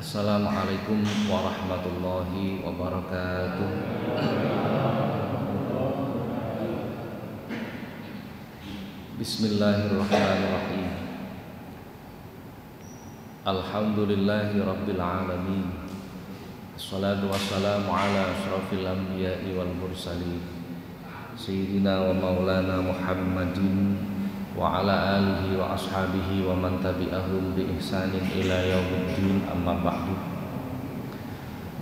Assalamualaikum warahmatullahi wabarakatuh. Bismillahirrahmanirrahim. Alhamdulillahi rabbil alamin. Assalatu wassalamu ala asyrafil anbiya'i wal mursalin Sayyidina wa maulana Muhammadin wa ala alihi wa ashabihi wa man tabi'ahum bi ihsanin ila yaumiddin, amma ba'du.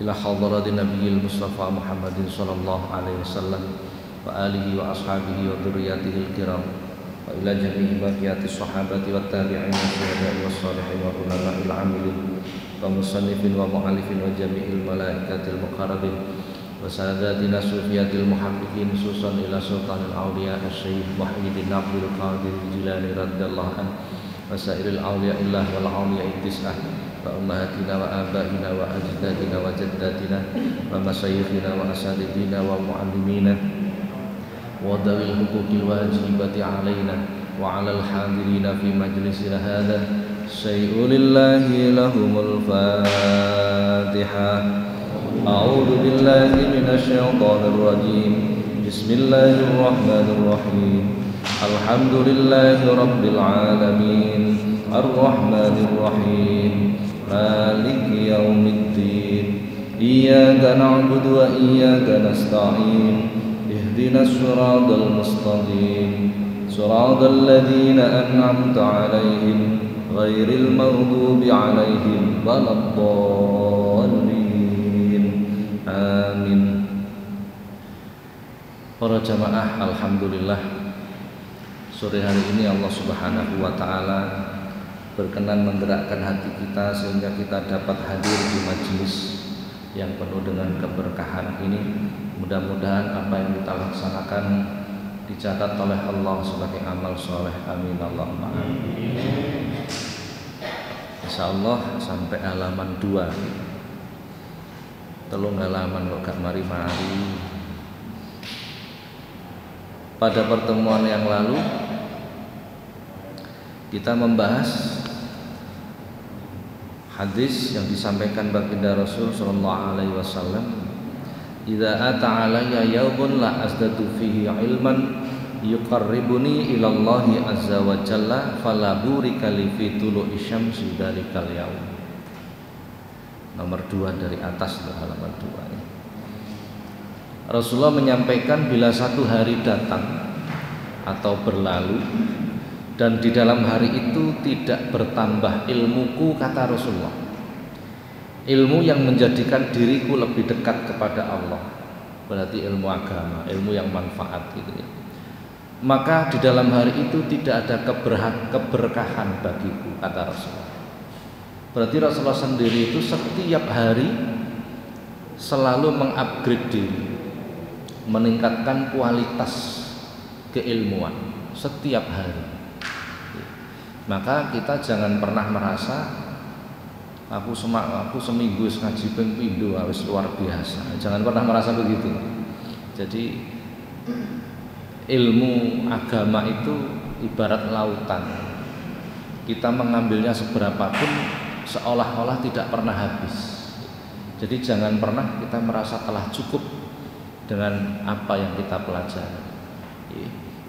Ila hadratin nabiyil mustafa Muhammadin sallallahu alaihi wasallam wa alihi wa ashabihi wa dzurriyyatihil kiram wa ila jami'i baqiyatis sahabati wat tabi'in wa syuhada'i was shalihin wa ulama'il 'amilin wa musannifin wa mu'allifin wa jami'il malaikatil muqarrabin wa sadatina sufiyatil muhaqqiqin susan ila sultanil awliya asy-syekh Muhyiddin Abdul Qadir Jilani radhiyallahu anhu wa sairil awliya illah wal awliya ittisah wa ummahatina wa abaina wa ajdadina wa jaddatina wa masyayikhina wa asadidina wa muallimina wa dawil huquqil wajibati alaina wa alal hadirina fi majlisina hadha sayyulillahi lahumul fatihah. A'udzu billahi minasyaitonir rajim. Bismillahirrahmanirrahim. Alhamdulillahi rabbil alamin. Arrahmanir rahim. Maliki yaumiddin. Iyyaka na'budu wa iyyaka nasta'in. Ihdinas siratal mustaqim. Siratal ladzina an'amta 'alaihim ghairil maghdubi 'alaihim waladdallin. Amin. Para jamaah, alhamdulillah, sore hari ini Allah Subhanahu wa taala berkenan menggerakkan hati kita sehingga kita dapat hadir di majelis yang penuh dengan keberkahan ini. Mudah-mudahan apa yang kita laksanakan dicatat oleh Allah sebagai amal soleh. Amin Allahumma amin. Insyaallah sampai halaman 2. Telung halaman kok gak mari-mari. Pada pertemuan yang lalu kita membahas hadis yang disampaikan baginda Rasul sallallahu alaihi wasallam, "Idza ata alayya yaumun la azdadu fihi ilman yuqarribuni ila Allah azza wa jalla fala burika li fi tulu'i syamsi dalikal yaum." Nomor 2 dari atas, halaman 2. Rasulullah menyampaikan bila satu hari datang atau berlalu dan di dalam hari itu tidak bertambah ilmuku, kata Rasulullah, ilmu yang menjadikan diriku lebih dekat kepada Allah, berarti ilmu agama, ilmu yang manfaat gitu ya, maka di dalam hari itu tidak ada keberkahan bagiku, kata Rasulullah. Berarti Rasulullah sendiri itu setiap hari selalu mengupgrade diri, meningkatkan kualitas keilmuan setiap hari. Maka kita jangan pernah merasa aku seminggu ngaji ping pindho wis luar biasa. Jangan pernah merasa begitu. Jadi ilmu agama itu ibarat lautan. Kita mengambilnya seberapapun seolah-olah tidak pernah habis. Jadi jangan pernah kita merasa telah cukup dengan apa yang kita pelajari.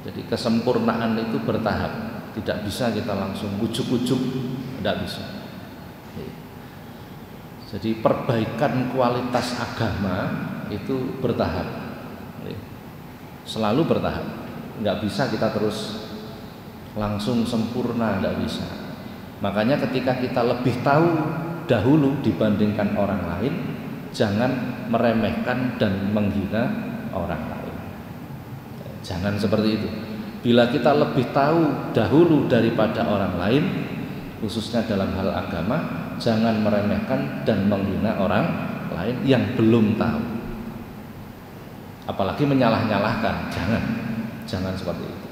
Jadi kesempurnaan itu bertahap, tidak bisa kita langsung ujuk-ujuk, tidak bisa. Jadi perbaikan kualitas agama itu bertahap, selalu bertahap. Nggak bisa kita terus langsung sempurna, nggak bisa. Makanya ketika kita lebih tahu dahulu dibandingkan orang lain, jangan meremehkan dan menghina orang lain. Jangan seperti itu. Bila kita lebih tahu dahulu daripada orang lain, khususnya dalam hal agama, jangan meremehkan dan menghina orang lain yang belum tahu. Apalagi menyalah-nyalahkan, jangan seperti itu.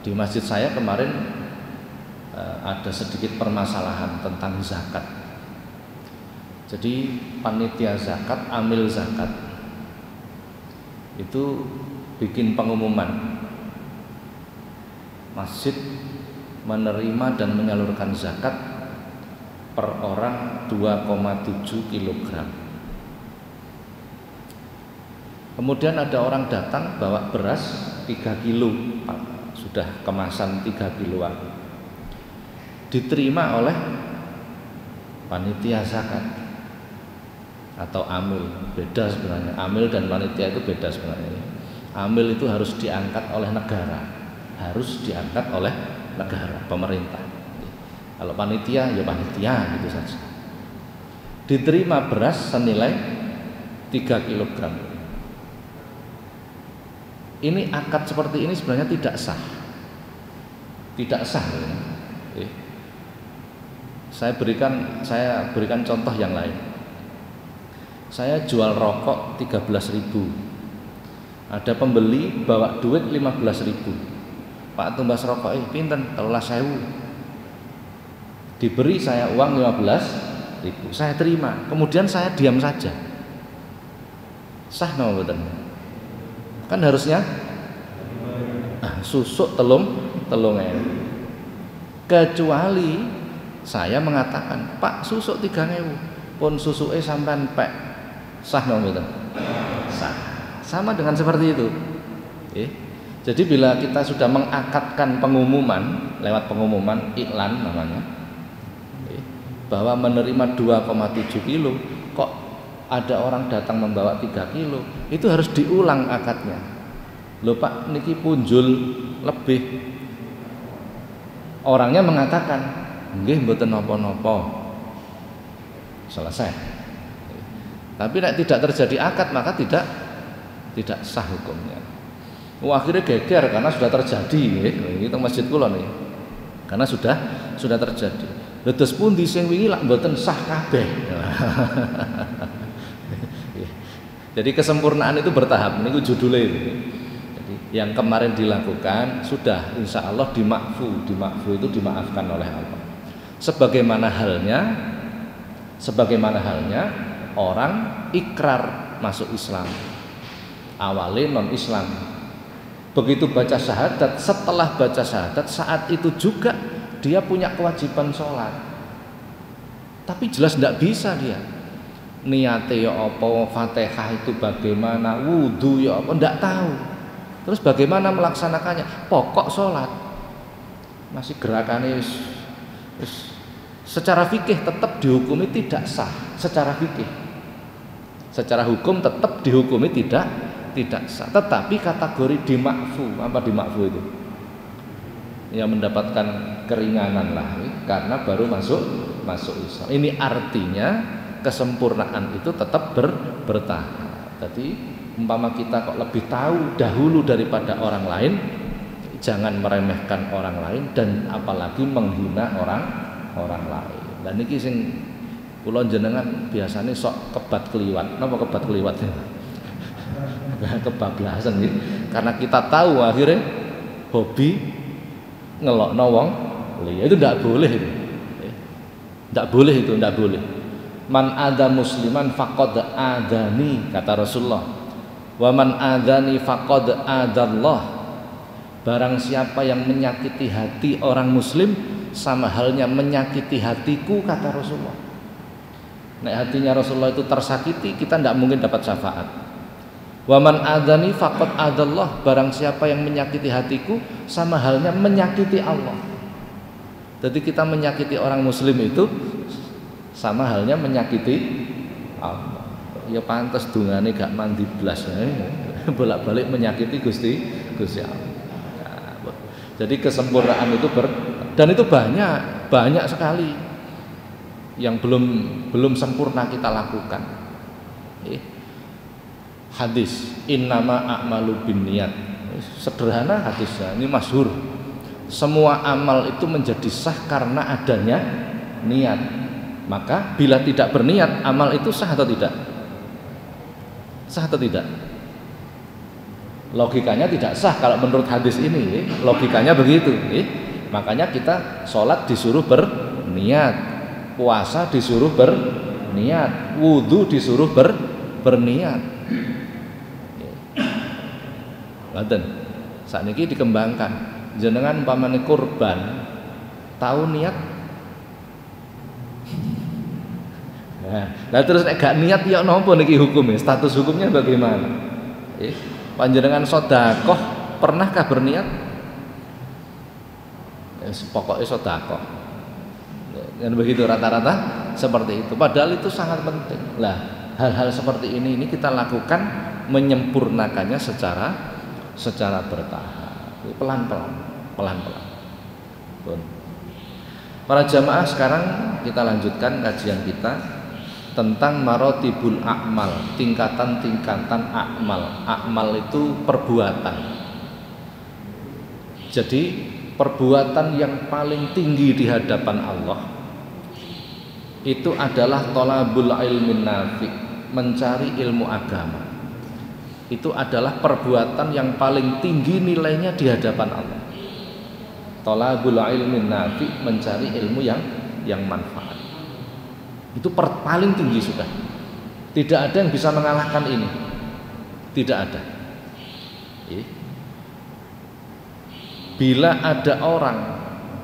Di masjid saya kemarin ada sedikit permasalahan tentang zakat. Jadi panitia zakat, amil zakat itu bikin pengumuman masjid menerima dan menyalurkan zakat per orang 2,7 kilogram. Kemudian ada orang datang bawa beras 3 kilo, sudah kemasan 3 kiloan, diterima oleh panitia zakat atau amil. Beda sebenarnya, amil dan panitia itu beda sebenarnya. Amil itu harus diangkat oleh negara, harus diangkat oleh negara, pemerintah. Kalau panitia ya panitia gitu saja. Diterima beras senilai 3 kilogram. Ini akad seperti ini sebenarnya tidak sah. Tidak sah ya. Saya berikan contoh yang lain. Saya jual rokok 13.000. Ada pembeli bawa duit 15.000. Pak tumbas rokok pinten 13.000. Diberi saya uang 15.000. Saya terima. Kemudian saya diam saja. Sah napa mboten? Kan harusnya susuk telung. Kecuali saya mengatakan, Pak susuk 3.000 pun susuke sampean pek, sah napa mboten? Sah. Sama dengan seperti itu. Jadi bila kita sudah mengakadkan pengumuman lewat pengumuman iklan namanya, bahwa menerima 2,7 kilo, kok ada orang datang membawa 3 kilo, itu harus diulang akadnya. Loh Pak, niki punjul lebih. Orangnya mengatakan, nggih mboten napa-napa. Selesai. Tapi nek tidak terjadi akad maka tidak sah hukumnya. Akhirnya geger karena sudah terjadi. Ini teng masjid kula nih. Karena sudah terjadi. Terus pundi sing wingi lak mboten sah kabeh. Jadi kesempurnaan itu bertahap. Niku judulnya itu. Jadi yang kemarin dilakukan sudah insya Allah dimakfu itu dimaafkan oleh Allah. Sebagaimana halnya orang ikrar masuk Islam. Awalnya non Islam. Begitu baca syahadat, setelah baca syahadat saat itu juga dia punya kewajiban sholat. Tapi jelas tidak bisa dia. Niate ya apa, Fatihah itu bagaimana, wudu ya apa, tidak tahu. Terus bagaimana melaksanakannya? Pokok sholat. Masih gerakannya secara fikih tetap dihukumi tidak sah. Secara fikih, secara hukum tetap dihukumi tidak sah. Tetapi kategori dimakfu, apa dimakfu itu? Ya mendapatkan keringanan lah, karena baru masuk Islam. Ini artinya kesempurnaan itu tetap bertahap. Jadi umpama kita kok lebih tahu dahulu daripada orang lain, jangan meremehkan orang lain dan apalagi menghina orang lain. Dan iki sing kula jenengan biasanya sok kebat keliwat. Napa kebat keliwat? Kebablasan gitu. Karena kita tahu akhirnya hobi ngelokno wong liya itu tidak boleh itu. Tidak boleh. Man ada musliman faqad adani, kata Rasulullah. Wa man adani faqad adallah. Barang siapa yang menyakiti hati orang muslim sama halnya menyakiti hatiku, kata Rasulullah. Nek hatinya Rasulullah itu tersakiti, kita tidak mungkin dapat syafaat. Wa man adani faqad adallah. Barang siapa yang menyakiti hatiku sama halnya menyakiti Allah. Jadi kita menyakiti orang muslim itu sama halnya menyakiti Allah. Ya pantas dungane gak mandi blas, bolak-balik menyakiti Gusti Allah. Jadi kesempurnaan itu dan itu banyak sekali yang belum sempurna kita lakukan. Hadis innama a'malu binniyat, sederhana hadisnya, ini masyhur. Semua amal itu menjadi sah karena adanya niat. Maka bila tidak berniat, amal itu sah atau tidak? Sah atau tidak? Logikanya tidak sah kalau menurut hadis ini. Logikanya begitu. Makanya kita sholat disuruh berniat, puasa disuruh berniat, wudu disuruh berniat. Ngaten. Sakniki dikembangkan. Jenengan umpamane kurban Tahu niat. Nah terus gak niat ya nopo niki hukumnya? Status hukumnya bagaimana? Panjenengan sedekah pernahkah berniat? Pokoknya sedekah. Dan begitu rata-rata seperti itu. Padahal itu sangat penting. Lah, hal-hal seperti ini kita lakukan menyempurnakannya secara bertahap, pelan-pelan. Para jamaah, sekarang kita lanjutkan kajian kita tentang marotibul a'mal, tingkatan-tingkatan a'mal. A'mal itu perbuatan. Jadi perbuatan yang paling tinggi di hadapan Allah itu adalah thalabul ilmin nafi, mencari ilmu agama. Itu adalah perbuatan yang paling tinggi nilainya di hadapan Allah. Thalabul ilmin nafi, mencari ilmu yang manfaat. Itu paling tinggi sudah. Tidak ada yang bisa mengalahkan ini. Tidak ada. Bila ada orang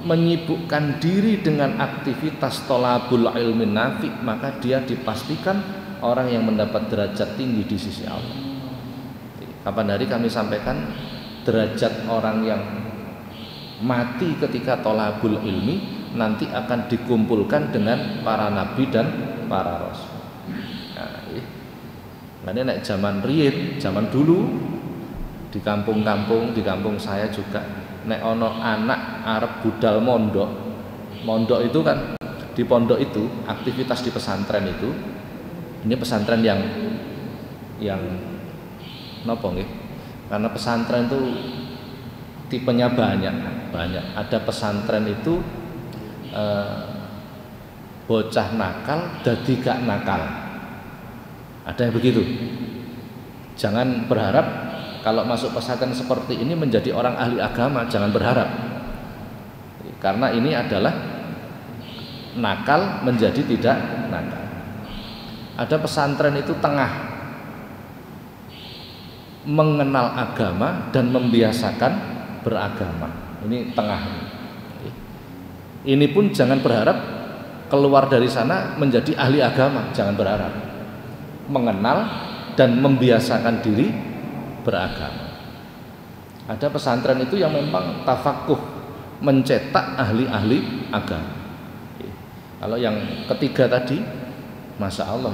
menyibukkan diri dengan aktivitas thalabul ilmin nafi, maka dia dipastikan orang yang mendapat derajat tinggi di sisi Allah. Kapan hari kami sampaikan derajat orang yang mati ketika thalabul ilmi nanti akan dikumpulkan dengan para nabi dan para rasul. Nah, ini nek zaman riyin, zaman dulu di kampung-kampung, di kampung saya juga, nek ono anak arep budal mondok itu kan, di pondok itu aktivitas di pesantren itu, ini pesantren yang nopo nggih, karena pesantren itu tipenya banyak. Ada pesantren itu bocah nakal dadi gak nakal, ada yang begitu. Jangan berharap kalau masuk pesantren seperti ini menjadi orang ahli agama, jangan berharap, karena ini adalah nakal menjadi tidak nakal. Ada pesantren itu tengah, mengenal agama dan membiasakan beragama. Ini tengah. Ini pun jangan berharap keluar dari sana menjadi ahli agama, jangan berharap. Mengenal dan membiasakan diri beragama. Ada pesantren itu yang memang tafakuh, mencetak ahli-ahli agama. Kalau yang ketiga tadi, masya Allah,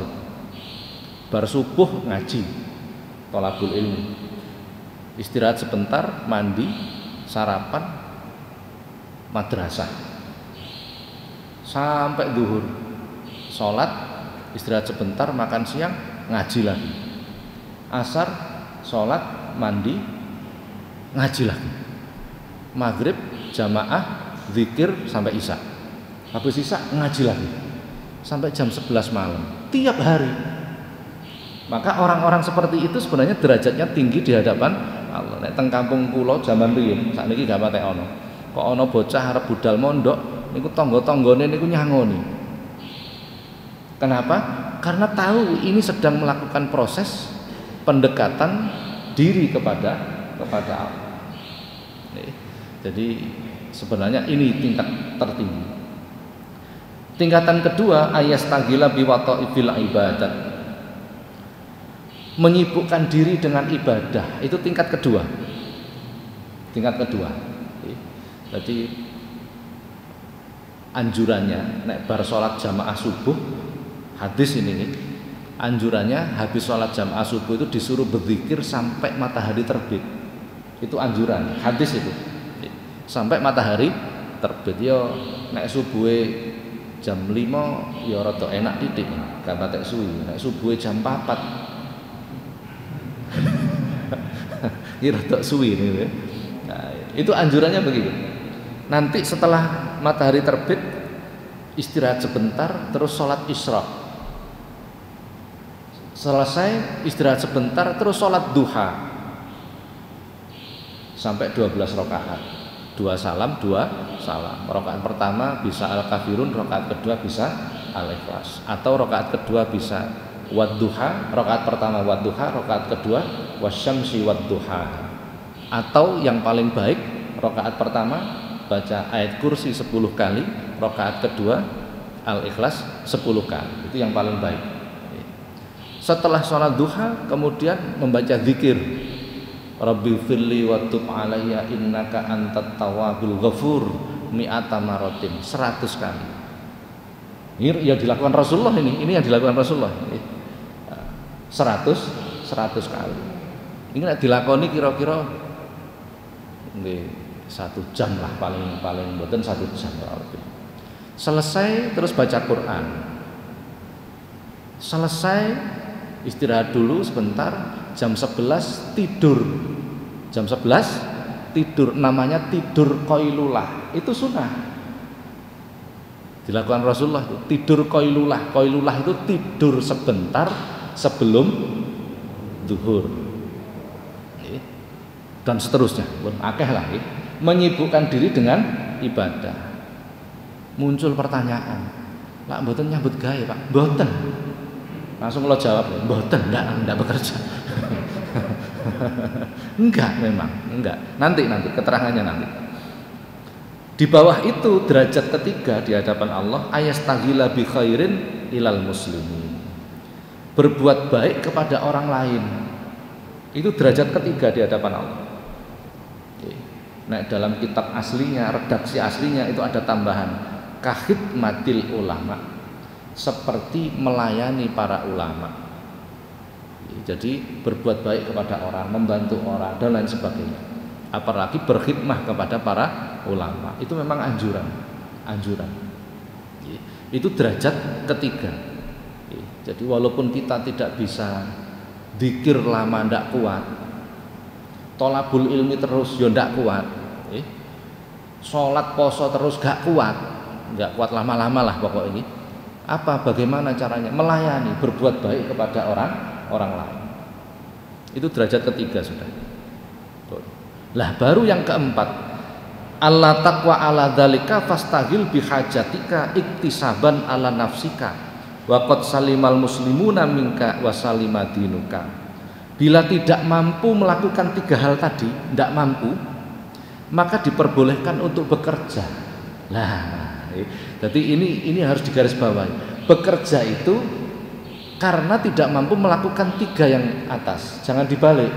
bar subuh ngaji, thalabul ilmi, istirahat sebentar, mandi, sarapan, madrasah, sampai zuhur, sholat, istirahat sebentar, makan siang, ngaji lagi, asar, sholat, mandi, ngaji lagi, maghrib, jamaah, zikir sampai isya, habis isya ngaji lagi sampai jam 11 malam tiap hari. Maka orang-orang seperti itu sebenarnya derajatnya tinggi di hadapan Allah. Nek teng kampung kula zaman riyin, sakniki gak patek ana. Kok ana bocah arep budal mondok niku tangga-tanggane niku nyangoni. Kenapa? Karena tahu ini sedang melakukan proses pendekatan diri kepada Allah. Jadi sebenarnya ini tingkat tertinggi. Tingkatan kedua, ayastagila biwata'ifil ibadat, menyibukkan diri dengan ibadah. Itu tingkat kedua. Jadi anjurannya nek bar sholat jamaah subuh, hadis ini nih, anjurannya habis sholat jamaah subuh itu disuruh berzikir sampai matahari terbit. Itu anjuran, hadis itu, sampai matahari terbit. Yo nek subuhe jam 5 ya rada enak titik, gak patek suwi. Nek subuhe jam 4 ini rada suwi nih. Nah, itu anjurannya begitu. Nanti setelah matahari terbit istirahat sebentar, terus sholat isyraq. Selesai istirahat sebentar, terus sholat duha sampai 12 rakaat. 2 salam, 2 salam. Rakaat pertama bisa al-kafirun, rakaat kedua bisa al-ikhlas, atau rakaat kedua bisa wadduha, rakaat pertama wadduha, rakaat kedua wasyamsi wadduha, atau yang paling baik rakaat pertama baca ayat kursi 10 kali, rakaat kedua Al-Ikhlas 10 kali. Itu yang paling baik. Setelah sholat duha kemudian membaca zikir Rabbi firli wa tub alayya innaka antat tawwabul ghafur mi'ata maratin 100 kali. Ini yang dilakukan Rasulullah ini yang dilakukan Rasulullah. 100 kali. Ini dilakoni kira-kira 1 jam lah paling mboten 1 jam lebih. Selesai terus baca Quran. Selesai istirahat dulu sebentar, jam 11 tidur. Jam 11 tidur, namanya tidur qailulah. Itu sunnah. Dilakukan Rasulullah itu tidur qailulah. Qailulah itu tidur sebentar sebelum zuhur. Dan seterusnya, akeh lah. Menyibukkan diri dengan ibadah. Muncul pertanyaan, "Lah mboten nyambut gawe, Pak?" "Mboten." Langsung lo jawab, "Mboten, enggak bekerja." Enggak, memang enggak. Nanti keterangannya nanti. Di bawah itu derajat ketiga di hadapan Allah, ayastaghila bi khairin ilal muslimin. Berbuat baik kepada orang lain. Itu derajat ketiga di hadapan Allah. Nah, dalam kitab aslinya, redaksi aslinya itu ada tambahan kahidmatil ulama, seperti melayani para ulama. Jadi berbuat baik kepada orang, membantu orang dan lain sebagainya. Apalagi berkhidmah kepada para ulama, itu memang anjuran. Itu derajat ketiga. Jadi walaupun kita tidak bisa dzikir lama ndak kuat, tolabul ilmi terus yo ndak kuat, sholat poso terus gak kuat lama-lama lah pokoknya. Bagaimana caranya? Melayani, berbuat baik kepada orang lain. Itu derajat ketiga sudah. Lah baru yang keempat, Allah taqwa ala dzalika fastaghil bihajatika iktisaban ala nafsika wa qad salimal muslimuna minka wa salimadinuka. Bila tidak mampu melakukan 3 hal tadi, tidak mampu, maka diperbolehkan untuk bekerja. Nah, jadi ini harus digarisbawahi. Bekerja itu karena tidak mampu melakukan 3 yang atas. Jangan dibalik.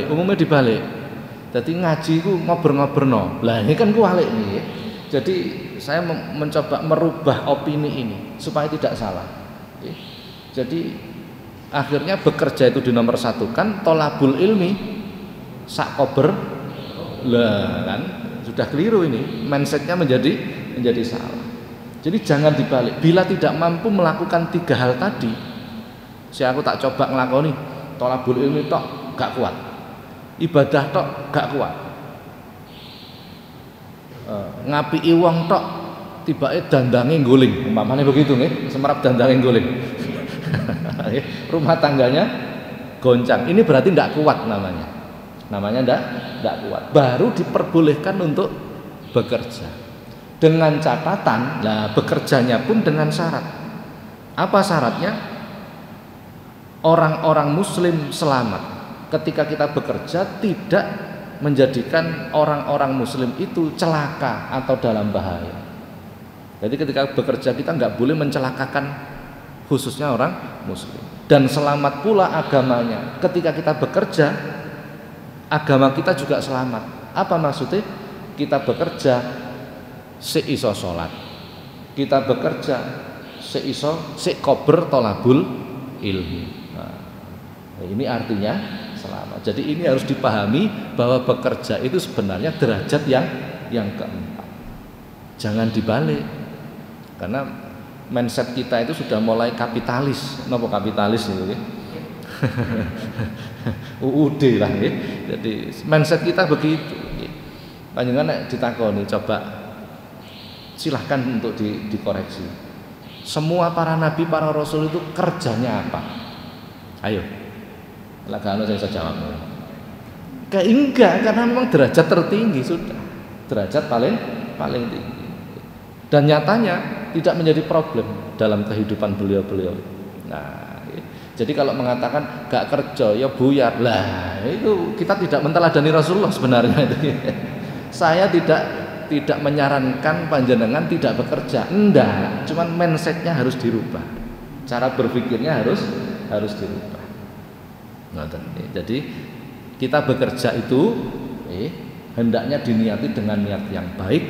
Umumnya dibalik. Jadi ngaji ku ngobrol-ngobrol. Lah ini kan kualik nih. Jadi saya mencoba merubah opini ini supaya tidak salah. Jadi akhirnya bekerja itu dinomor satukan, tolabul ilmi sak kober. Lah kan sudah keliru ini, mindsetnya menjadi salah. Jadi jangan dibalik. Bila tidak mampu melakukan 3 hal tadi, aku tak coba ngelakoni tolabul ilmi tok gak kuat, ibadah tok gak kuat, ngapiki wong tok tibake dandange guling, umpamane begitu nih, semerap dandange guling. Rumah tangganya goncang, ini berarti tidak kuat namanya tidak kuat. Baru diperbolehkan untuk bekerja dengan catatan, lah bekerjanya pun dengan syarat. Apa syaratnya? Orang-orang muslim selamat. Ketika kita bekerja tidak menjadikan orang-orang muslim itu celaka atau dalam bahaya. Jadi ketika bekerja kita nggak boleh mencelakakan khususnya orang muslim. Dan selamat pula agamanya. Ketika kita bekerja, agama kita juga selamat. Apa maksudnya? Kita bekerja seiso sholat, kita bekerja seiso kober tolabul ilmi. Nah, ini artinya selamat. Jadi ini harus dipahami bahwa bekerja itu sebenarnya derajat yang keempat. Jangan dibalik, karena mindset kita itu sudah mulai kapitalis. Napa kapitalis itu ya? UUD lah ya. Jadi mindset kita begitu. Panjenengan ditakoni, coba silahkan untuk dikoreksi. Semua para nabi, para rasul itu kerjanya apa? Ayo, lagano saya jawab. Kayak enggak, karena memang derajat tertinggi sudah, derajat paling tinggi. Dan nyatanya tidak menjadi problem dalam kehidupan beliau-beliau. Nah, jadi kalau mengatakan gak kerja ya buyar, lah itu kita tidak menteladani Rasulullah sebenarnya itu. Saya tidak menyarankan panjenengan tidak bekerja, enggak, cuman mindsetnya harus dirubah, cara berpikirnya harus dirubah. Jadi kita bekerja itu hendaknya diniati dengan niat yang baik,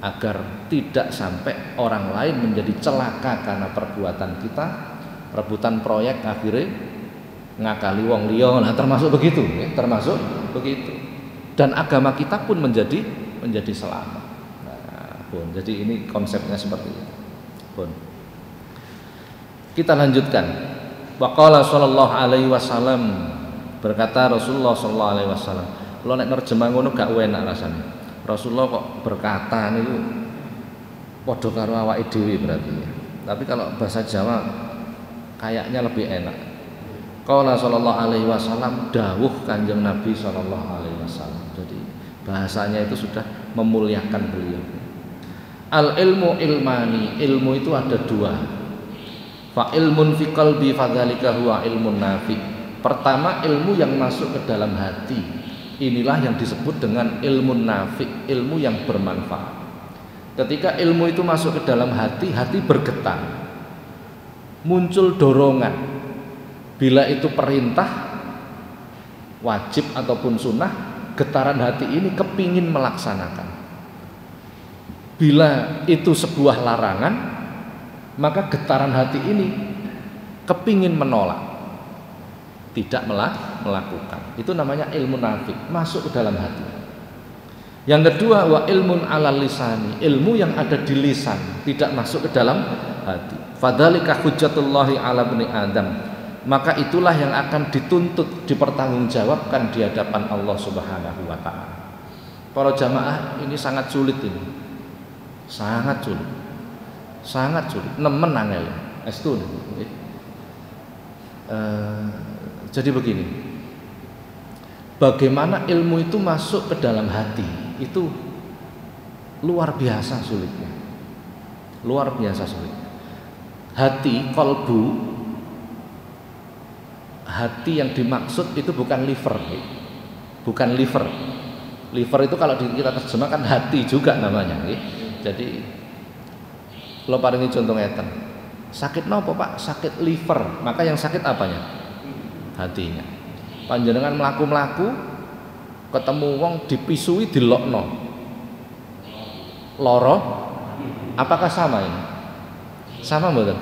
agar tidak sampai orang lain menjadi celaka karena perbuatan kita, rebutan proyek akhirnya ngakali wong liya. Nah, termasuk begitu, termasuk begitu. Dan agama kita pun menjadi selamat. Nah, jadi ini konsepnya seperti itu. Kita lanjutkan. Waqala sallallahu alaihi wasallam, berkata Rasulullah sallallahu alaihi wasallam. Kalau nek nerjemah ngono gak enak rasane. Rasulullah kok berkata niku padha karo awake dhewe berarti. Tapi kalau bahasa Jawa kayaknya lebih enak. Qala sallallahu alaihi wasallam, dawuh Kanjeng Nabi sallallahu alaihi wasallam. Jadi bahasanya itu sudah memuliakan beliau. Al ilmu ilmani, ilmu itu ada dua. Fa ilmun fi qalbi fadzalika huwa ilmun nafi. Pertama, ilmu yang masuk ke dalam hati. Inilah yang disebut dengan ilmu nafi, ilmu yang bermanfaat. Ketika ilmu itu masuk ke dalam hati, hati bergetar, muncul dorongan. Bila itu perintah, wajib ataupun sunnah, getaran hati ini kepingin melaksanakan. Bila itu sebuah larangan, maka getaran hati ini kepingin menolak, tidak melakukan. Itu namanya ilmu nafi, masuk ke dalam hati. Yang kedua, wa ilmun alal lisani, ilmu yang ada di lisan, tidak masuk ke dalam hati. Fadzalika hujjatullahi ala bani Adam, maka itulah yang akan dituntut, dipertanggungjawabkan di hadapan Allah Subhanahu wa taala. Para jamaah, ini sangat sulit ini. Sangat sulit. Sangat sulit, nemen angel. Jadi begini, bagaimana ilmu itu masuk ke dalam hati, itu luar biasa sulitnya. Luar biasa sulitnya. Hati, qalbu, hati yang dimaksud itu bukan liver. Bukan liver. Liver itu kalau kita terjemahkan hati juga namanya. Jadi kalau paringi contoh ngeten. Sakit nopo Pak? Sakit liver. Maka yang sakit apanya? Hatinya. Panjenengan melaku-melaku ketemu wong dipisui dilokno. Loro. Apakah sama ini? Sama mboten?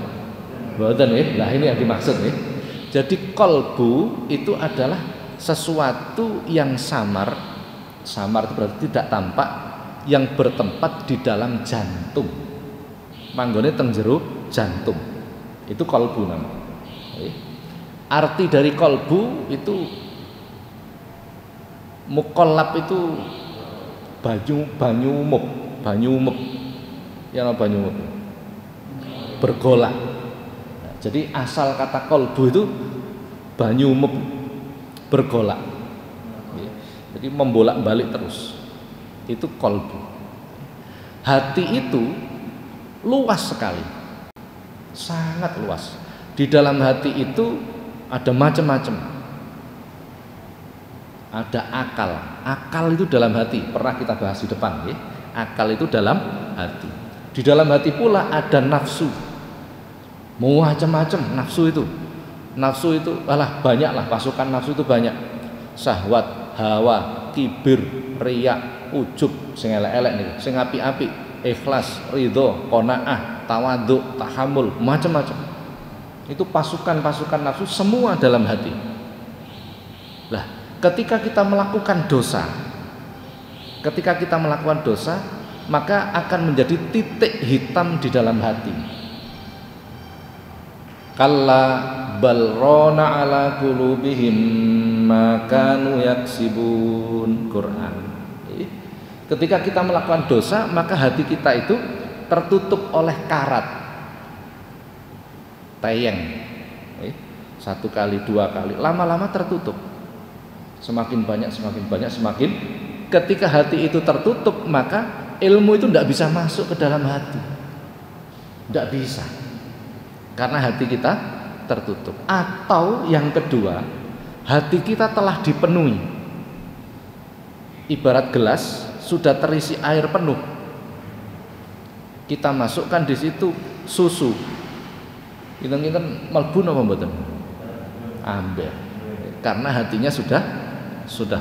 Mboten nggih. Lah ini yang dimaksud nggih. Jadi qalbu itu adalah sesuatu yang samar. Samar itu berarti tidak tampak, yang bertempat di dalam jantung. Manggone teng jero jantung. Itu qalbu namanya. Arti dari qalbu itu mukallab itu banyu umub. Ya banyu umub. Bergolak. Nah, jadi asal kata qalbu itu banyu umub bergolak. Jadi membolak-balik terus. Itu qalbu. Hati itu luas sekali, sangat luas. Di dalam hati itu ada macam-macam. Ada akal. Akal itu dalam hati. Pernah kita bahas di depan, ya. Akal itu dalam hati. Di dalam hati pula ada nafsu. Macam-macam nafsu itu. Nafsu itu, banyaklah, pasukan nafsu itu banyak. Syahwat, hawa, kibir, riya, ujub, sing elek-elek nih, sing api-api, ikhlas, ridho, qanaah, tawadhu, tahammul, macam-macam. Itu pasukan-pasukan nafsu semua dalam hati. Lah, ketika kita melakukan dosa, maka akan menjadi titik hitam di dalam hati. Kalla bal rana ala qulubihim ma kanu yaksibun. Quran. Ketika kita melakukan dosa, maka hati kita itu tertutup oleh karat, tayeng. Satu kali, dua kali, lama-lama tertutup. Semakin banyak. Ketika hati itu tertutup, maka ilmu itu tidak bisa masuk ke dalam hati. Tidak bisa. Karena hati kita tertutup. Atau yang kedua, hati kita telah dipenuhi. ibarat gelas sudah terisi air penuh, kita masukkan di situ susu, kita mlebu napa mboten? Ambil, karena hatinya sudah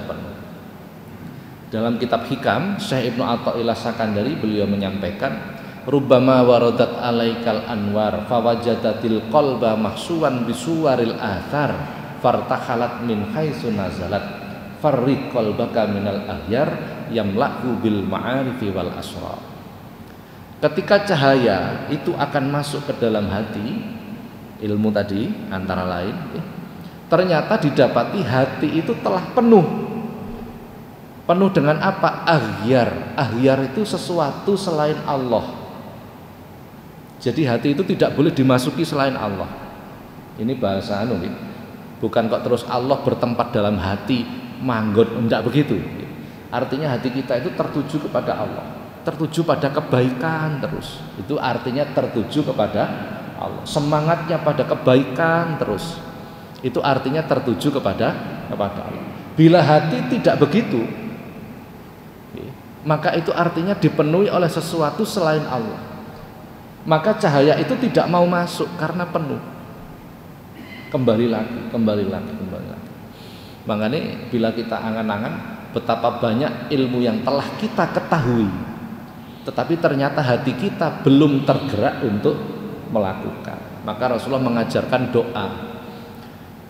penuh. Dalam kitab Hikam, Syekh Ibnu Athaillah Sakandari beliau menyampaikan, rubbama waradat alaikal anwar fawajadatil qalba mahsuwan bisuwaril athar fartakhalat min haitsu nazalat farriq qalbaka minal ahyar yamla'u bil ma'arifi wal asrar. Ketika cahaya itu akan masuk ke dalam hati, ilmu tadi antara lain, ternyata didapati hati itu telah penuh. Penuh dengan apa? Aghyar. Aghyar itu sesuatu selain Allah. Jadi hati itu tidak boleh dimasuki selain Allah. Ini bahasa bukan kok terus Allah bertempat dalam hati manggon, enggak begitu. Artinya hati kita itu tertuju kepada Allah, tertuju pada kebaikan terus. Itu artinya tertuju kepada Allah. Semangatnya pada kebaikan terus. Itu artinya tertuju kepada Allah. Bila hati tidak begitu, maka itu artinya dipenuhi oleh sesuatu selain Allah. Maka cahaya itu tidak mau masuk karena penuh. Kembali lagi. Makanya bila kita angan-angan betapa banyak ilmu yang telah kita ketahui, tetapi ternyata hati kita belum tergerak untuk melakukan. Maka Rasulullah mengajarkan doa,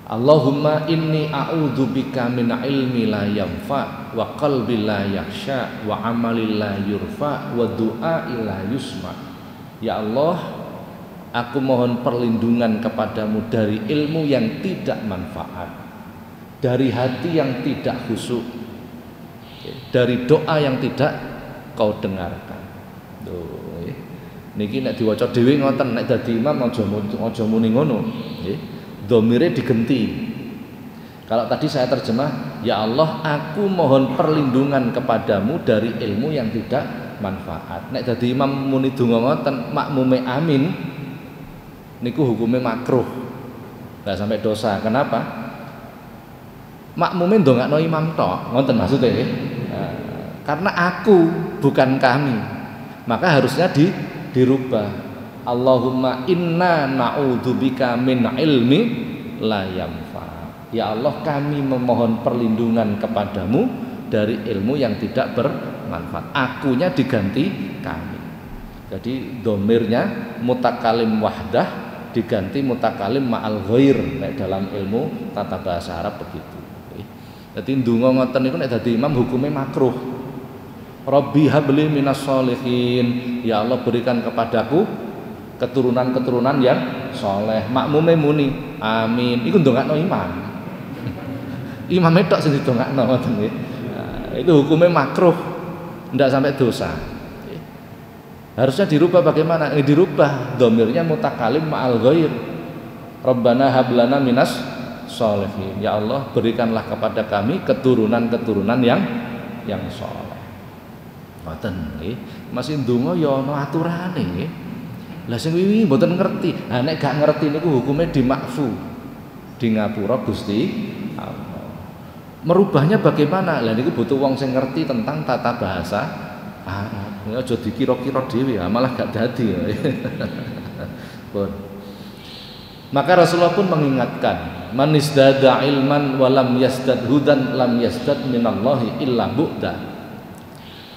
Allahumma inni a'udzubika min ilmi la yanfa wa qalbi la yakhsha wa amali la yurfa wa du'ai la yusma. Ya Allah, aku mohon perlindungan kepadamu dari ilmu yang tidak manfaat, dari hati yang tidak khusyuk, dari doa yang tidak kau dengarkan. Niki nek diwaca dhewe ngoten, nek dadi imam aja muni ngono, nggih. Dhamire digenti. Kalau tadi saya terjemah, ya Allah, aku mohon perlindungan kepadamu dari ilmu yang tidak manfaat. Nek dadi imam muni donga ngoten, makmume amin, niku hukume makruh. Enggak sampai dosa. Kenapa? Makmume ndongakno imam tok, ngoten maksudnya. Karena aku bukan kami, maka harusnya dirubah. Allahumma inna na'udzubika min ilmi la yanfa. Ya Allah, kami memohon perlindungan kepadamu dari ilmu yang tidak bermanfaat. Akunya diganti kami. Jadi domirnya mutakalim wahdah diganti mutakalim ma'al ghair. Dalam ilmu tata bahasa Arab begitu. Jadi ndonga ngoten niku nek dadi imam hukume makruh. Rabbi habli minas sholihin. Ya Allah, berikan kepadaku keturunan-keturunan yang soleh. Makmume muni amin, iku ndongakno imam. Imame tok sing didongakno ngoten nggih. Itu hukumnya makruh, ndak sampai dosa. Harusnya dirubah bagaimana? Dirubah domirnya mutakalim ma'al ghair. Rabbana hablana minas sholihin. Ya Allah, berikanlah kepada kami keturunan-keturunan yang soleh. Ngoten nggih. Masih ndonga ya ana aturane nggih. Lah sing wingi mboten ngerti. Nah nek gak ngerti niku hukumnya dimakfu. Di ngapura Gusti Allah. Merubahnya bagaimana? Lah niku butuh wong sing ngerti tentang tata bahasa Arab. Aja dikira-kira dhewe, malah gak dadi. Maka Rasulullah pun mengingatkan, man isdada ilman wa lam yasdad hudan lam yasdad minallahi illa bu'da.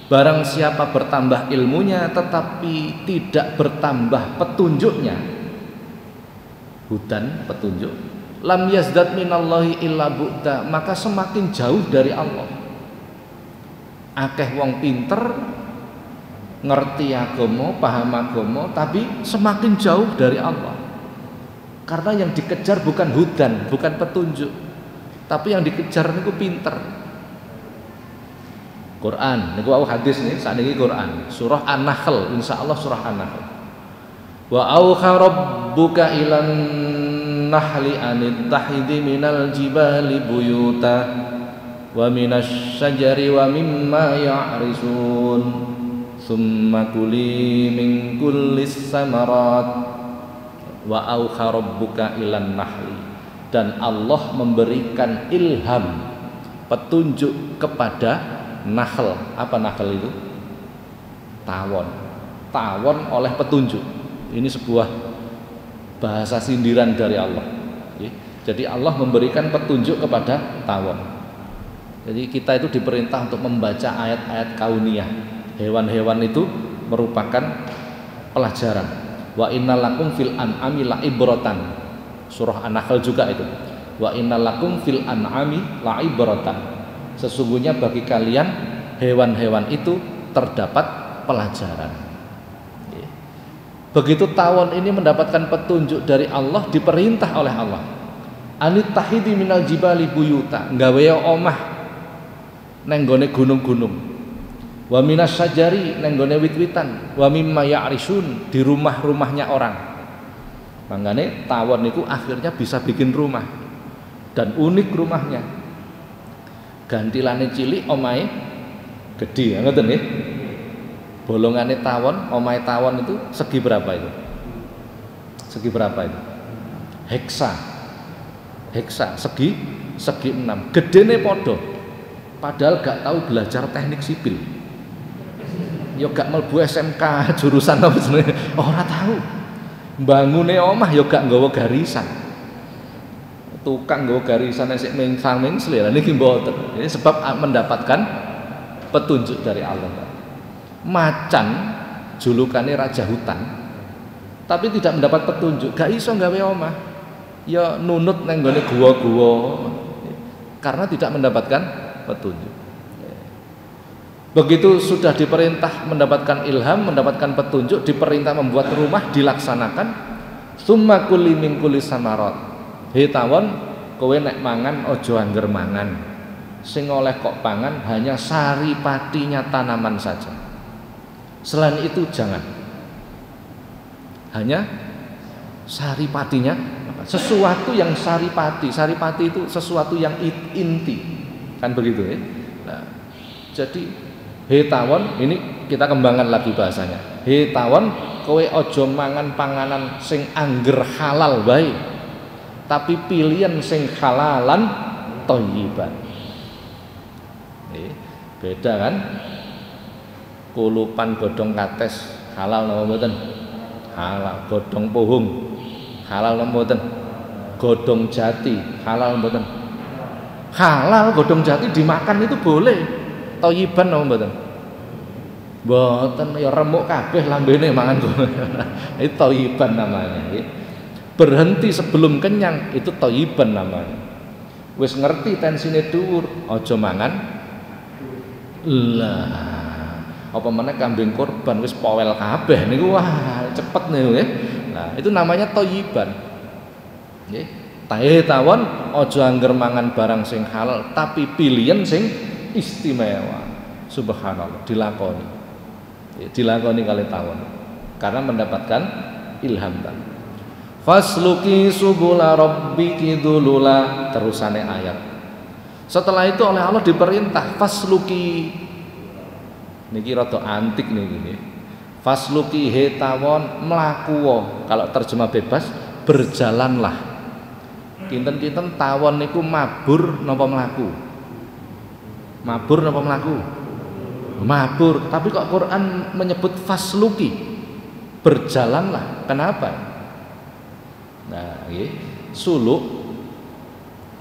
Barang siapa bertambah ilmunya tetapi tidak bertambah petunjuknya, hudan petunjuk, lam yazdad minallahi illa bu'da, maka semakin jauh dari Allah. Akeh wong pinter ngerti agama, paham agama, tapi semakin jauh dari Allah. Karena yang dikejar bukan hudan, bukan petunjuk, tapi yang dikejar niku pinter. Quran, niku wau hadis nih, sakniki Quran, surah An-Nahl, insyaallah surah An-Nahl. Wa auha rabbuka ilan nahli anittahidi minal jibali buyuta wa minasy syajari wa mimma ya'risun summa kuli min kullis samarat wa auha rabbuka ilan nahli. Dan Allah memberikan ilham, petunjuk kepada nakhl. Apa nakhl itu? Tawon. Tawon oleh petunjuk. Ini sebuah bahasa sindiran dari Allah. Jadi Allah memberikan petunjuk kepada tawon. Jadi kita itu diperintah untuk membaca ayat-ayat kauniyah. Hewan-hewan itu merupakan pelajaran. Wa innalakum fil an'ami la'ibratan. Surah An-Nahl juga itu. Wa innalakum fil an'ami la'ibratan. Sesungguhnya bagi kalian hewan-hewan itu terdapat pelajaran. Begitu tawon ini mendapatkan petunjuk dari Allah, diperintah oleh Allah. Anit tahidi minal jibali buyuta, nggawe omah neng gone gunung-gunung. Wa minas syajari neng gone wit-witan, wa mimma ya'risun, di rumah-rumahnya orang. Makanya tawon itu akhirnya bisa bikin rumah dan unik rumahnya. Gantilane cilik, omahe gede, ngoten nggih. Bolongane tawon, omahe tawon itu segi berapa itu? Segi berapa itu? Heksa segi 6. Gedene podo. Padahal gak tahu belajar teknik sipil. Ya gak mlebu SMK jurusan apa jenenge? Ora tahu. Bangune omah ya gak nggawa garisan. Tukang nggawa garisan sik mengsang-mengsl lha niki mboten. Ini sebab mendapatkan petunjuk dari Allah. Macan julukane raja hutan. Tapi tidak mendapat petunjuk, gak iso nggawe omah. Ya nunut neng gone gua-gua karena tidak mendapatkan petunjuk. Begitu sudah diperintah mendapatkan ilham, mendapatkan petunjuk, diperintah membuat rumah, dilaksanakan. Summa kuli min kuli samarat. He tawon, kowe nek mangan ojo angger mangan. Sing oleh kok pangan hanya saripatinya tanaman saja. Selain itu jangan. Hanya saripatinya, sesuatu yang saripati itu sesuatu yang inti, kan begitu ya. Nah, jadi he tawon, ini kita kembangkan lagi bahasanya. He tawon, kowe ojo mangan panganan sing angger halal bae, tapi pilihan sing halalan thayyiban. Beda kan? Kulupan godhong kates halal napa mboten? Halal. Godhong pohung halal napa mboten? Godhong jati halal mboten? Halal. Godhong jati dimakan itu boleh. Thayyiban napa mboten? Mboten, ya remuk kabeh lambene mangan. Itu thayyiban namanya. Berhenti sebelum kenyang itu thayyiban namanya. Wis ngerti tensine dhuwur, aja mangan. Lah apa meneh kambing korban wis powel kabeh niku wah cepet niku nggih. Nah, itu namanya thayyiban. Nggih. Tawon aja angger mangan barang sing halal, tapi pilihan sing istimewa. Subhanallah, dilakoni. Dilakoni kali tawon karena mendapatkan ilham tadi. Fasluki subula rabbiki dzulula, terusane ayat. Setelah itu oleh Allah diperintah fasluki. Niki rada antik niki. Fasluki he tawon mlaku. Kalau terjemah bebas berjalanlah. Kinten-kinten tawon niku mabur napa mlaku? Mabur napa mlaku? Mabur. Tapi kok Quran menyebut fasluki? Berjalanlah. Kenapa? Nah, nggih. Suluk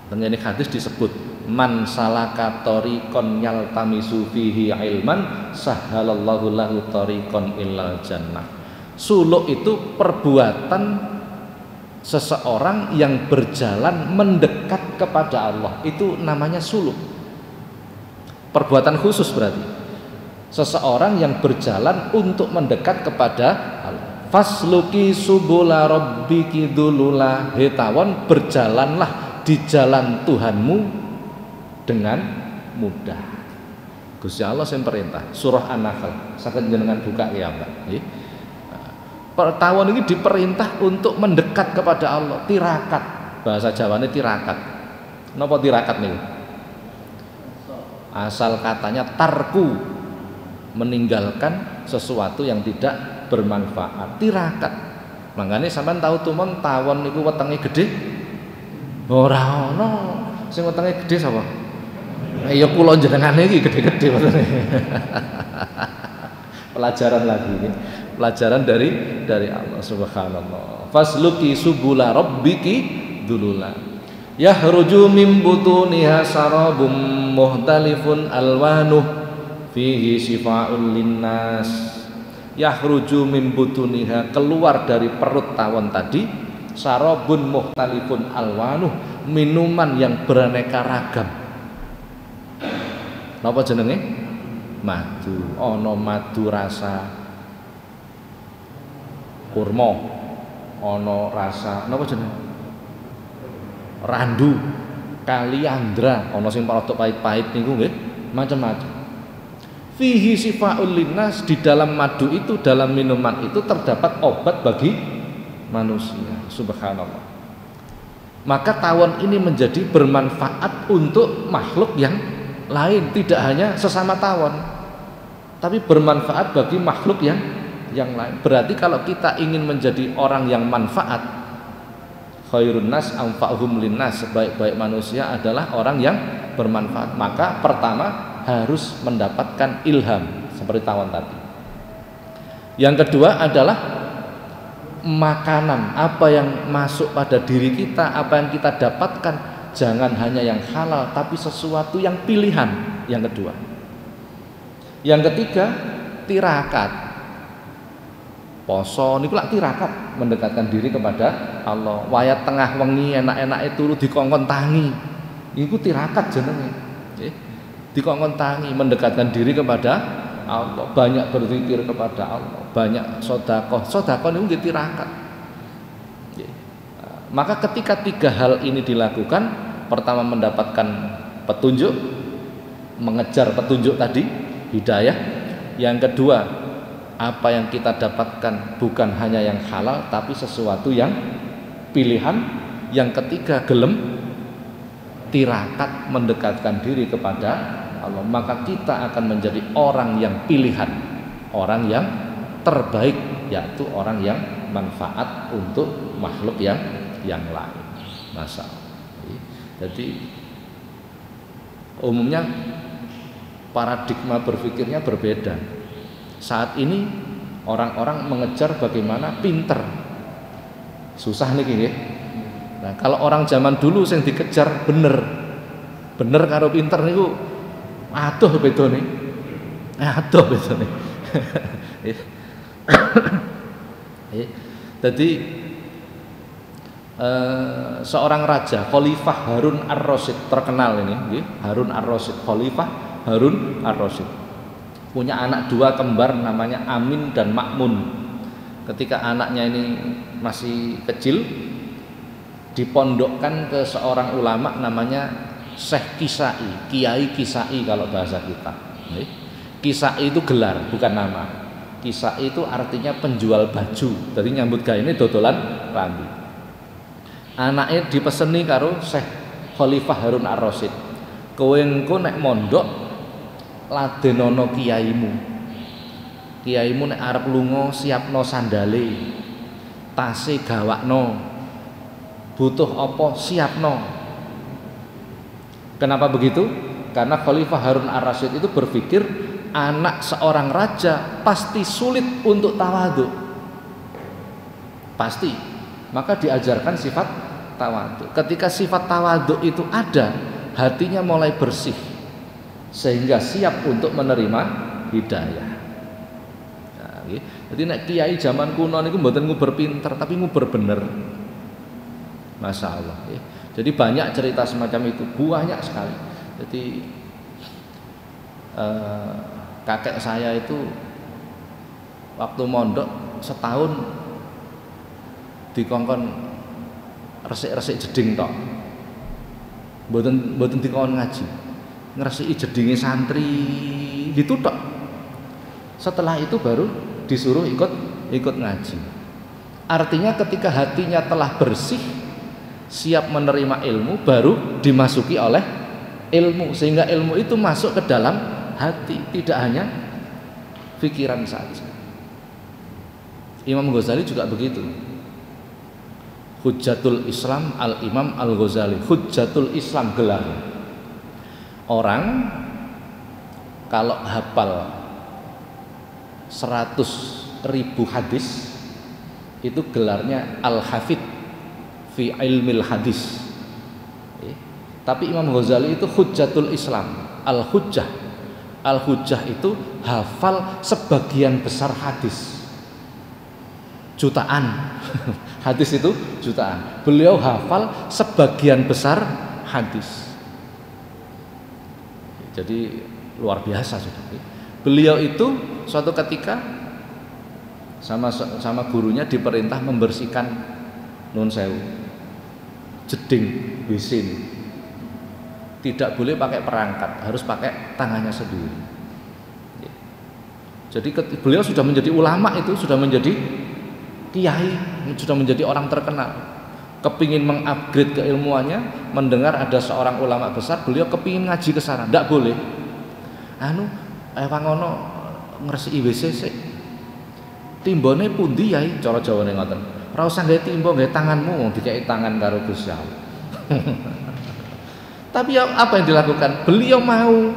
tengene hadis disebut man salaka tariqan yaltamisu fihi ilman sahhalallahu lahu tariqan ilal jannah. Suluk itu perbuatan seseorang yang berjalan mendekat kepada Allah. Itu namanya suluk. Perbuatan khusus berarti. Seseorang yang berjalan untuk mendekat kepada Allah. Fasluki subula rabbiki dzulula. Hetawon berjalanlah di jalan Tuhanmu dengan mudah. Gusti Allah sing perintah. Surah An-Nahl. Saged jenengan buka ya, Pak. Nggih. Tawon ini diperintah untuk mendekat kepada Allah. Tirakat. Bahasa Jawane tirakat. Napa tirakat niku? Asal katanya tarku, meninggalkan sesuatu yang tidak bermanfaat. Tirakat. Mangane sampean tahu tumon tawon niku wetenge gedhe? Ora ana. Sing wetenge gedhe sapa? Ya kula jenengan iki gede-gede maksudnya. Pelajaran lagi ini. Pelajaran dari Allah subhanallah. Fasluki subula rabbiki dulula. Yahruju min butuniha sarabum muhtalifun alwanuh fihi syifa'un linnas. Yahruju min butuniha, keluar dari perut tawon tadi, sarabun muhtalifun alwanuh, minuman yang beraneka ragam. Napa jenenge? Madu. Ana madu rasa kurma, ana rasa napa jenenge? Randu, kaliandra, ana sing rada pahit-pahit niku nggih, macam-macam. Fihi sifaul linnas, di dalam madu itu, dalam minuman itu terdapat obat bagi manusia. Subhanallah. Maka tawon ini menjadi bermanfaat untuk makhluk yang lain, tidak hanya sesama tawon, tapi bermanfaat bagi makhluk yang lain. Berarti kalau kita ingin menjadi orang yang manfaat, khairun nas anfa'uhum linnas, sebaik-baik manusia adalah orang yang bermanfaat. Maka pertama harus mendapatkan ilham seperti tawon tadi. Yang kedua adalah makanan, apa yang masuk pada diri kita, apa yang kita dapatkan, jangan hanya yang halal tapi sesuatu yang pilihan. Yang kedua. Yang ketiga, tirakat. Poso niku lak tirakat, mendekatkan diri kepada Allah. Wayat tengah wengi enak-enake turu dikongkon tangi. Iku tirakat jenenge. Nggih. Dikongkon tangi, mendekatkan diri kepada Allah, banyak berzikir kepada Allah, banyak sedekah. Sedekah niku nggih tirakat. Nggih. Maka ketika tiga hal ini dilakukan, pertama mendapatkan petunjuk, mengejar petunjuk tadi, hidayah. Yang kedua, apa yang kita dapatkan bukan hanya yang halal tapi sesuatu yang pilihan. Yang ketiga, gelem tirakat, mendekatkan diri kepada Allah. Maka kita akan menjadi orang yang pilihan, orang yang terbaik, yaitu orang yang manfaat untuk makhluk yang lain. Masya Allah. Jadi umumnya paradigma berpikirnya berbeda. Saat ini orang-orang mengejar bagaimana pinter, susah nih gini. Nah, kalau orang zaman dulu yang dikejar bener karo pinter niku, aduh beda nih, aduh beda nih. Jadi seorang raja, Khalifah Harun Ar-Rasyid, terkenal ini, Harun Ar-Rasyid, Khalifah Harun Ar-Rasyid. Punya anak dua kembar namanya Amin dan Makmun. Ketika anaknya ini masih kecil, dipondokkan ke seorang ulama namanya Syekh Kisai, Kiai Kisai kalau bahasa kita. Kisai itu gelar, bukan nama. Kisai itu artinya penjual baju. Jadi nyambut gawe ini dodolan rambi. Anaknya dipeseni karo Syekh Khalifah Harun Ar-Rasyid. Kowe engko nek mondok ladenono kiaimu nek arep lunga siapno sandale, tase gawakno, butuh apa siapno. Kenapa begitu? Karena Khalifah Harun Ar-Rasyid itu berpikir anak seorang raja pasti sulit untuk tawadhu, pasti. Maka diajarkan sifat tawadhu. Ketika sifat tawadhu itu ada, hatinya mulai bersih, sehingga siap untuk menerima hidayah. Nah, jadi nek kiai zaman kuno niku mboten nguber pinter tapi nguber bener. Masya Allah. Jadi banyak cerita semacam itu, banyak sekali. Jadi kakek saya itu waktu mondok setahun dikongkon resik-resik jeding tok. Mboten dikongkon ngaji. Ngresiki jedinge santri gitu tok. Setelah itu baru disuruh ikut ngaji. Artinya ketika hatinya telah bersih, siap menerima ilmu, baru dimasuki oleh ilmu, sehingga ilmu itu masuk ke dalam hati, tidak hanya pikiran saja. Imam Ghazali juga begitu. Hujjatul Islam Al-Imam Al-Ghazali, Hujjatul Islam gelar. orang kalau hafal 100.000 hadis itu gelarnya al-hafidh fi ilmil hadis. Tapi Imam Ghazali itu hujjatul Islam, al-hujjah. Al-hujjah itu hafal sebagian besar hadis. Jutaan. Hadis itu jutaan. Beliau hafal sebagian besar hadis. Jadi luar biasa sudah. Beliau itu suatu ketika sama gurunya diperintah membersihkan nun sewu, jeding WC ini. Tidak boleh pakai perangkat, harus pakai tangannya sendiri. Jadi beliau sudah menjadi ulama, itu sudah menjadi kiai, sudah menjadi orang terkenal. Kepingin mengupgrade keilmuannya, mendengar ada seorang ulama besar, beliau kepingin ngaji ke sana. Tidak boleh. Wangono ngresiki WC sik. Timbone pundi yai, cara Jawane ngoten. Ora usah gawe timba, gawe tanganmu, wong dikeki tangan karo Gusti Allah. Tapi apa yang dilakukan? Beliau mau,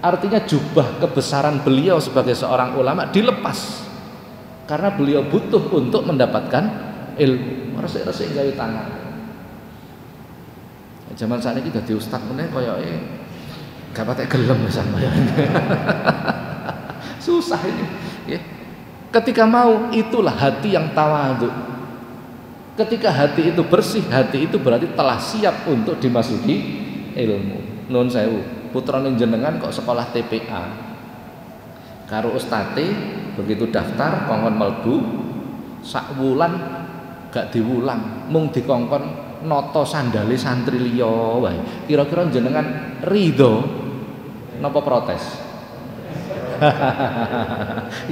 artinya jubah kebesaran beliau sebagai seorang ulama dilepas karena beliau butuh untuk mendapatkan ilmu. Resik-resik gawe tangan. Zaman saat ini dadi ustaz meneh koyoke gak patek gelem misalnya. Susah ini. Ketika mau, itulah hati yang tawadhu. Ketika hati itu bersih, hati itu berarti telah siap untuk dimasuki ilmu. Nuwun sewu, putrane jenengan kok sekolah TPA karo ustate, begitu daftar kongkon mlebu sak wulan gak diwulang, mung dikongkon nata sandale santri liya wae. Kira-kira jenengan ridho napa protes?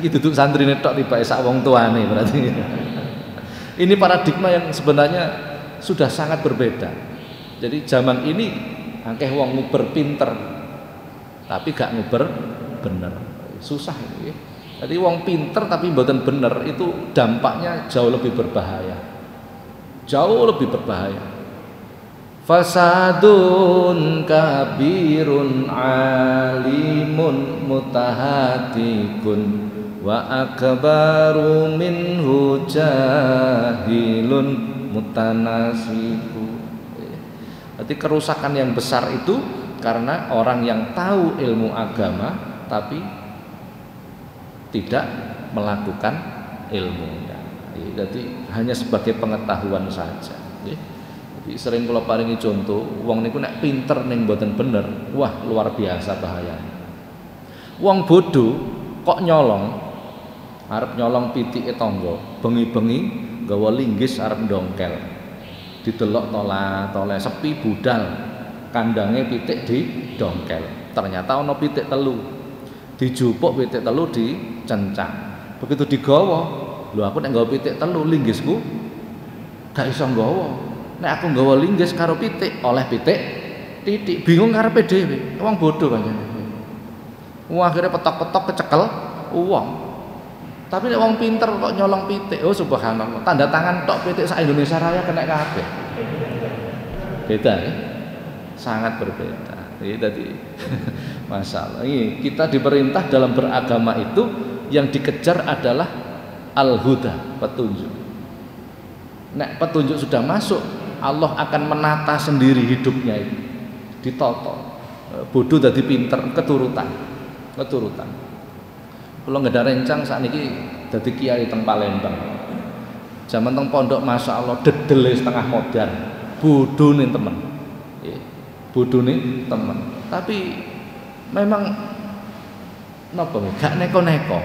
Iki duduk santrine tok tibake sak wong tuane berarti. Ini paradigma yang sebenarnya sudah sangat berbeda. Jadi zaman ini akeh wong nguber pinter tapi gak nguber bener. Susah ini. Jadi wong pinter tapi mboten bener itu dampaknya jauh lebih berbahaya. Jauh lebih berbahaya. Fasadun kabirun alimun mutahatikun wa akbaru minhu jahilun mutanasiku. Berarti kerusakan yang besar itu karena orang yang tahu ilmu agama tapi tidak melakukan ilmunya. Jadi hanya sebagai pengetahuan saja. Jadi sering kula paringi contoh, wong niku nek pinter ning mboten bener, wah luar biasa bahayanya. Wong bodoh kok nyolong, arep nyolong pitike tangga, bengi-bengi gawa linggis arep ndongkel. Didelok toleh sepi budal, kandange pitik di dongkel. Ternyata ana pitik telu. Dijupuk pitik telu dicencang. Begitu digawa, lho aku nek nggawa pitik telu linggisku gak iso nggawa. Nek aku nggawa linggis karo pitik, oleh pitik titik, bingung karepe dhewe. Wong bodoh pancen. Wah, akhirnya petok-petok kecekel uang. Tapi nek wong pinter kok nyolong pitik, oh subhanallah. Tanda tangan tok pitik sak Indonesia Raya kena kabeh. Beda ya? Sangat berbeda. Jadi masalah. Ini kita diperintah dalam beragama itu yang dikejar adalah al-huda, petunjuk. Nek petunjuk sudah masuk, Allah akan menata sendiri hidupnya itu. Ditoto. Bodoh dadi pinter keturutan. Kula nggak ada rencang saat ini dadi kiai teng Palembang. Zaman teng pondok masya Allah dedele setengah modar. Bodoh nih temen. Bodoh nih temen. Tapi memang napa gak neko-neko.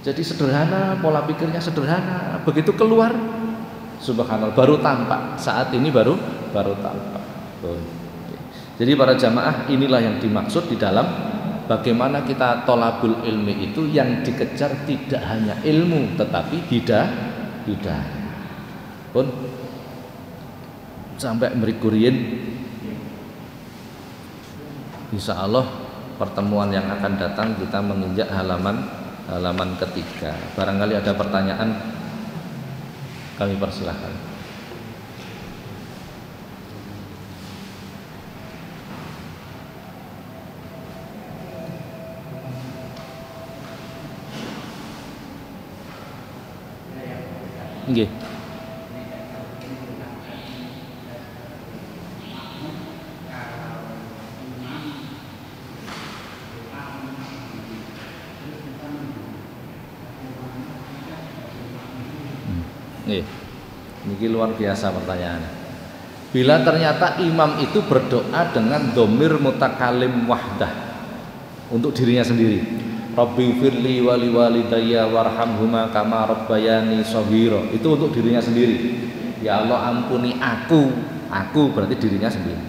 Jadi sederhana, pola pikirnya sederhana. Begitu keluar, subhanallah baru tampak. Saat ini baru tampak. Jadi para jamaah, inilah yang dimaksud di dalam bagaimana kita tolabul ilmi itu yang dikejar tidak hanya ilmu tetapi hidayah. Pun sampai merikurin. Insya Allah pertemuan yang akan datang kita menginjak halaman ketiga. Barangkali ada pertanyaan, kami persilahkan. Nggih. Nggih. Niki luar biasa pertanyaannya. Bila ternyata imam itu berdoa dengan dhamir mutakalim wahdah untuk dirinya sendiri. Rabbi firli wali walidayya warhamhuma kama rabbayani shaghira. Itu untuk dirinya sendiri. Ya Allah ampuni aku berarti dirinya sendiri.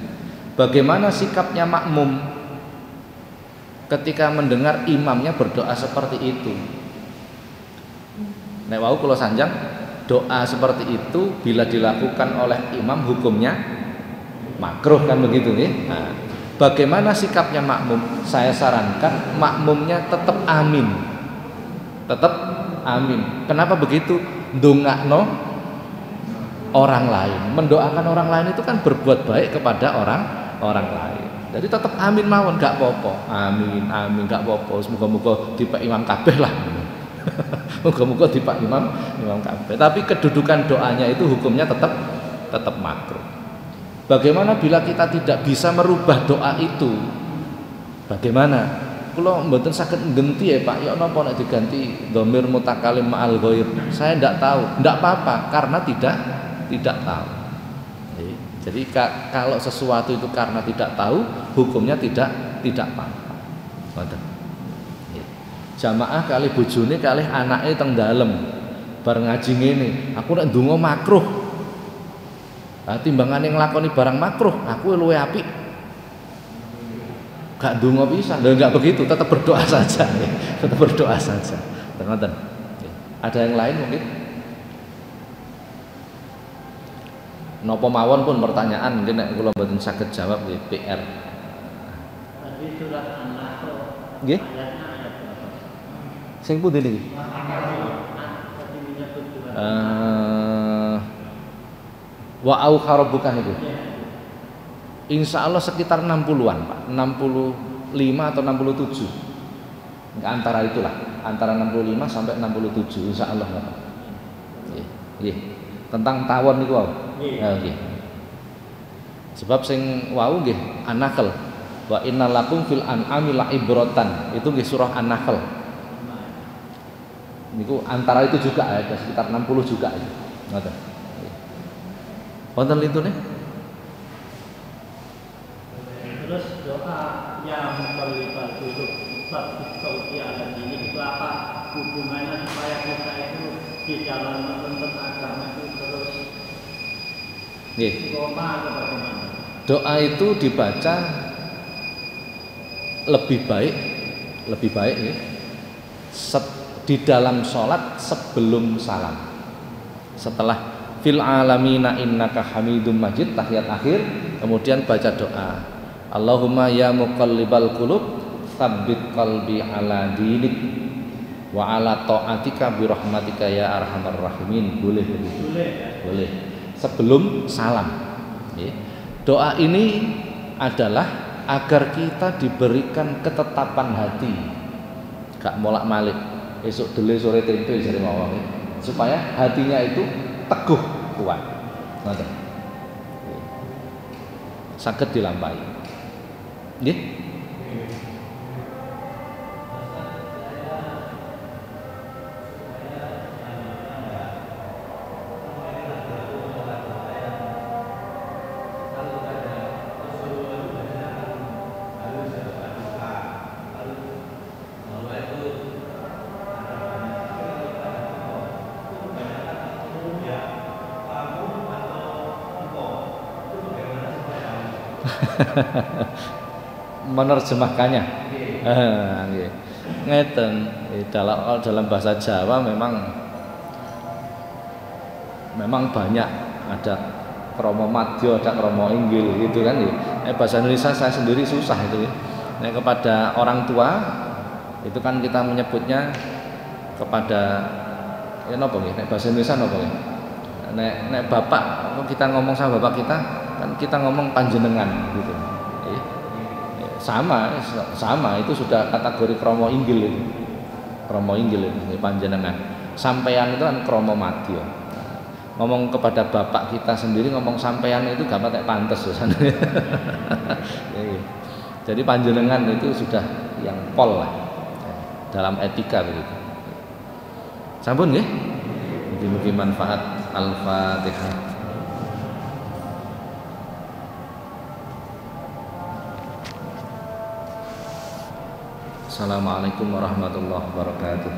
Bagaimana sikapnya makmum ketika mendengar imamnya berdoa seperti itu? Nek wau kula sanjang doa seperti itu bila dilakukan oleh imam hukumnya makruh kan begitu nih. Nah, bagaimana sikapnya makmum? Saya sarankan makmumnya tetap amin. Tetap amin. Kenapa begitu? Ndongakno orang lain. Mendoakan orang lain itu kan berbuat baik kepada orang lain. Jadi tetap amin mawon gak apa-apa. Amin gak apa-apa. Semoga-moga tipe imam kabeh lah. Moga-moga tipe imam kabeh. Tapi kedudukan doanya itu hukumnya tetap makruh. Bagaimana bila kita tidak bisa merubah doa itu? Bagaimana? Kalau mboten saged nggenti ya Pak, ya napa nek diganti dhamir mutakalim ma'al ghair? Saya tidak tahu. Tidak apa-apa karena tidak tahu. Jadi kalau sesuatu itu karena tidak tahu, hukumnya tidak apa-apa. Ngoten. Jamaah kali bojone kali anake teng dalem. Bar ngaji ngene, aku nek ndonga makruh. Lah timbangane nglakoni barang makruh, aku luwih apik. Gak ndonga pisan. Lha enggak begitu, tetap berdoa saja. Tetap berdoa saja. Ngoten. Ada yang lain mungkin? Napa mawon pun pertanyaan mungkin nek kula mboten saged jawab nggih PR. Tadi surat An-Nahl. Nggih. Sing pundi niki? Wa au kharabukan itu. Insya Allah sekitar 60-an Pak, 65 atau 67. Antara itulah, antara 65 sampai 67 insya Allah Pak. Nggih. Tentang tawon niku wau. Nggih. Sebab sing wau nggih An-Nahl. Wa innalakum fil an'ami la'ibratan. Itu nggih surah An-Nahl. Niku antara itu juga ada sekitar 60 juga ya. Ngoten. Wonten lintune? Terus doa yang muqallibal qulub tsabbit qalbi ala dinik itu apa hubungannya supaya kita itu di dalam menuntut agama itu terus istiqomah atau bagaimana? Doa itu dibaca lebih baik ya. Di dalam sholat sebelum salam. Setelah fil alamina innaka hamidum majid tahiyat akhir, kemudian baca doa Allahumma ya muqallibal qulub tsabbit qalbi ala dinik wa ala ta'atika bi rahmatika ya arhamar rahimin. Boleh begitu? Boleh. Sebelum salam. Doa ini adalah agar kita diberikan ketetapan hati, gak molak-malik. Esok dele sore tempe jare mawon supaya hatinya itu teguh kuat. Ngoten. Saged dilampahi. Nggih. Menerjemahkannya. Ngeten, dalam bahasa Jawa memang banyak, ada kromo madya, ada kromo inggil gitu kan ya. Bahasa Indonesia saya sendiri susah itu ya. Kepada orang tua itu kan kita menyebutnya kepada ya napa nggih? Bahasa Indonesia napa nggih? Nek bapak kita ngomong sama bapak kita kan kita ngomong panjenengan gitu. Sama itu sudah kategori kromo inggil itu. Kromo inggil itu panjenengan. Sampeyan itu kan kromo madya. ngomong kepada bapak kita sendiri, ngomong sampean itu gak patek pantes ya. Jadi panjenengan itu sudah yang pol lah dalam etika begitu. Sampun nggih? Mugi-mugi manfaat. Al-Fatihah. Assalamualaikum warahmatullahi wabarakatuh.